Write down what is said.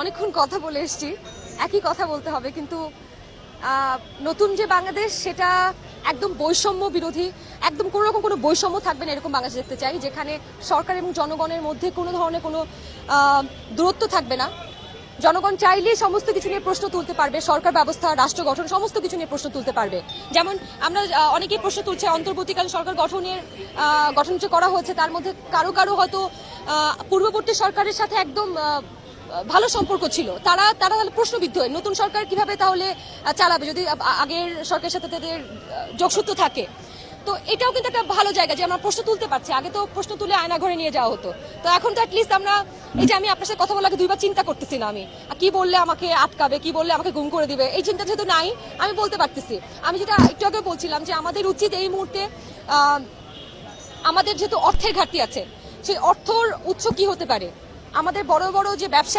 অনেকক্ষণ কথা বলে এসেছি, একই কথা বলতে হবে, কিন্তু নতুন যে বাংলাদেশ সেটা একদম বৈষম্য বিরোধী, একদম কোনো রকম কোনো বৈষম্য থাকবে না এরকম বাংলাদেশ দেখতে চাই, যেখানে সরকার এবং জনগণের মধ্যে কোনো ধরনের কোনো দূরত্ব থাকবে না। জনগণ চাইলে সমস্ত কিছু নিয়ে প্রশ্ন তুলতে পারবে, সরকার ব্যবস্থা, রাষ্ট্র গঠন, সমস্ত কিছু নিয়ে প্রশ্ন তুলতে পারবে। যেমন আমরা অনেকেই প্রশ্ন তুলছে অন্তর্বর্তীকালীন সরকার গঠন যে করা হয়েছে তার মধ্যে কারো কারো হয়তো পূর্ববর্তী সরকারের সাথে একদম ভালো সম্পর্ক ছিল, তারা তাহলে প্রশ্নবিদ্ধ হয় নতুন সরকার কিভাবে তাহলে চালাবে যদি আগের সরকারের সাথে তাদের যোগসূত্র থাকে। তো এটাও কিন্তু একটা ভালো জায়গা যে আমরা প্রশ্ন তুলতে পারছি, আগে তো প্রশ্ন তুলে আয়না ঘরে নিয়ে যাওয়া হতো, তো এখন তো অ্যাটলিস্ট আমরা এই যে আমি আপনার সাথে কথা বলাকে দুইবার চিন্তা করতেছি না, আমি কি বললে আমাকে আটকাবে, কি বললে আমাকে গুম করে দিবে, এই চিন্তা যেহেতু নাই আমি বলতে পারতেছি। আমি যেটা একটু আগে বলছিলাম যে আমাদের উচিত এই মুহূর্তে আমাদের যেহেতু অর্থের ঘাটতি আছে, সেই অর্থর উৎস কি হতে পারে, আমাদের বড় বড় যে ব্যবসা